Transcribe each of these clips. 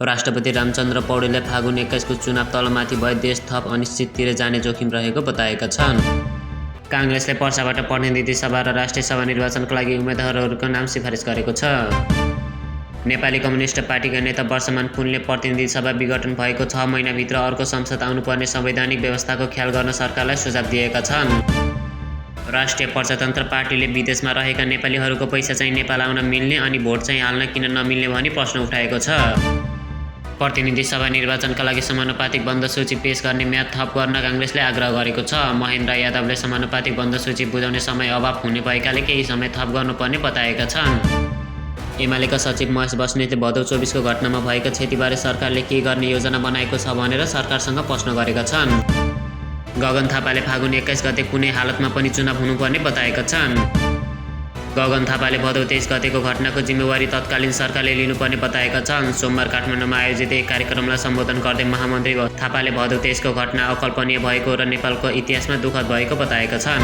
राष्ट्रपति रामचन्द्र पौडेलले फागुन 21 को चुनाव तलमाथि भए देश थप अनिश्चिततिर जाने जोखिम रहेको बताएका छन्। कांग्रेसले पर्साबाट प्रतिनिधि सभा र राष्ट्रिय सभा निर्वाचनका लागि उम्मेदवारहरूको नाम सिफारिस गरेको छ। नेपाली कम्युनिस्ट पार्टीका नेता वर्षमान पुनले प्रतिनिधि सभा विघटन भएको 6 महिनाभित्र अर्को संसद आउनुपर्ने संवैधानिक व्यवस्थाको ख्याल गर्न सरकारलाई सुझाव दिएका छन्। राष्ट्रिय प्रजातन्त्र पार्टीले विदेशमा रहेका नेपालीहरूको पैसा चाहिँ नेपाल आउन मिल्ने अनि भोट चाहिँ हाल्न किन नमिल्ने भनी प्रश्न उठाएको छ। प्रतिनिधि सभा निर्वाचनका लागि समानुपातिक बन्द सूची पेश गर्ने म्याद थप गर्न कांग्रेसले आग्रह गरेको छ। महेन्द्र यादवले समानुपातिक बन्द सूची बुझाउने समय अभाव हुने भएकाले केही समय थप गर्नुपर्ने बताएका छन्। एमालेका सचिव महेश बस्नेतले भदौ 24 को घटनामा भएका क्षतिबारे सरकारले के गर्ने योजना बनाएको छ भनेर सरकारसँग प्रश्न गरेका छन्। गगन थापाले फागुन 21 गते कुनै हालतमा पनि चुनाव हुनुपर्ने बताएका छन्। गगन थापाले भदौ 23 गतेको घटनाको जिम्मेवारी तत्कालीन सरकारले लिनुपर्ने बताएका छन्। सोमबार काठमाडौँमा आयोजित एक कार्यक्रमलाई सम्बोधन गर्दै महामन्त्री थापाले भदौ 23 को घटना अकल्पनीय भएको र नेपालको इतिहासमा दुःखद भएको बताएका छन्।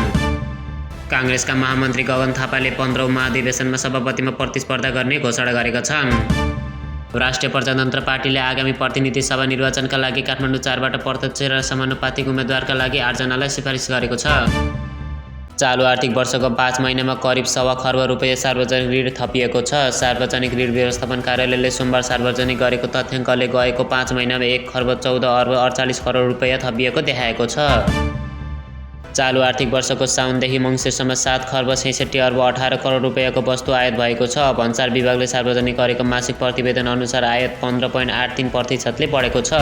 कांग्रेसका महामन्त्री गगन थापाले 15औं महाधिवेशनमा सभापतिमा प्रतिस्पर्धा गर्ने घोषणा गरेका छन्। राष्ट्रिय प्रजातन्त्र पार्टीले आगामी प्रतिनिधि सभा निर्वाचनका लागि काठमाडौँ 4 बाट प्रत्यक्ष र समानुपातिक उम्मेदवारका लागि 8 जनालाई सिफारिस गरेको छ। चालु आर्थिक वर्षको 5 महिनामा करिब 1.25 खर्ब रुपैयाँ सार्वजनिक ऋण थपिएको छ। सार्वजनिक ऋण व्यवस्थापन कार्यालयले सोमबार सार्वजनिक गरेको तथ्याङ्कले गएको 5 महिनामा 1 खर्ब 14 अर्ब 48 करोड रुपैयाँ थपिएको देखाएको छ। चालु आर्थिक वर्षको साउनदेखि मङ्सिरसम्म 7 खर्ब 66 अर्ब 18 करोड रुपैयाँको वस्तु आयात भएको छ। भन्सार विभागले सार्वजनिक गरेको मासिक प्रतिवेदन अनुसार आयात 15.83% ले बढेको छ।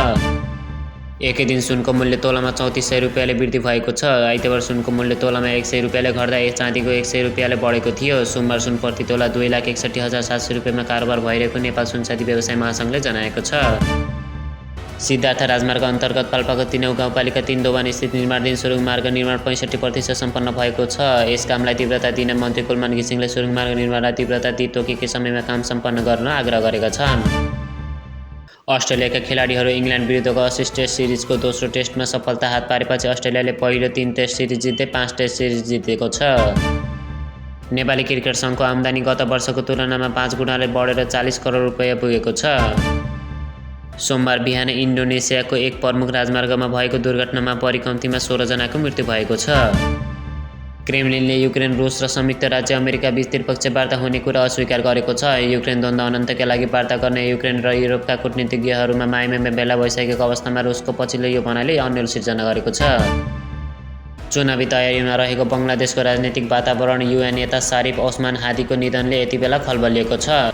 एकै दिन सुनको मूल्य तोलामा 3400 रुपैयाँले वृद्धि भएको छ। आइतबार सुनको मूल्य तोलामा 100 रुपैयाँले घट्दा चाँदीको 100 रुपैयाँले बढेको थियो। सोमबार सुन प्रति तोला 2,61,700 रुपैयाँमा कारोबार भइरहेको नेपाल सुनचाँदी व्यवसाय महासङ्घले जनाएको छ। सिद्धार्थ राजमार्ग अन्तर्गत पाल्पाको 3औं गाउँपालिका 3 दोभान स्थित निर्माणाधीन सुरुङ मार्ग निर्माण 65% सम्पन्न भएको छ। यस कामलाई तीव्रता दिन मन्त्री कुलमान घिसिङले सुरुङ मार्ग निर्माणलाई तीव्रता दिई तोकेकै समयमा काम सम्पन्न गर्न आग्रह गरेका छन्। अस्ट्रेलियाका खेलाडीहरू इङ्ल्यान्ड विरुद्धको एसेज टेस्ट सिरिजको दोस्रो टेस्टमा सफलता हात पारेपछि अस्ट्रेलियाले पहिलो 3 टेस्ट सिरिज जित्दै 5 टेस्ट सिरिज जितेको छ। नेपाली क्रिकेट सङ्घको आम्दानी गत वर्षको तुलनामा 5 गुणाले बढेर 40 करोड रुपैयाँ पुगेको छ। सोमबार बिहान इन्डोनेसियाको एक प्रमुख राजमार्गमा भएको दुर्घटनामा परि कम्तीमा 16 जनाको मृत्यु भएको छ। क्रेमलिनले युक्रेन, रुस र संयुक्त राज्य अमेरिका बीच त्रिपक्षीय वार्ता हुने कुरा अस्वीकार गरेको छ। युक्रेन द्वन्द्व अनन्तका लागि वार्ता गर्ने युक्रेन र युरोपका कूटनीतिज्ञहरूमा मायामा भेला भइसकेको अवस्थामा रुसको पछिल्लो यो भनाइले अन्यल सिर्जना गरेको छ। चुनावी तयारीमा रहेको बङ्गलादेशको राजनीतिक वातावरण युवा नेता शारिफ ओस्मान हादीको निधनले यतिबेला खलबलिएको छ।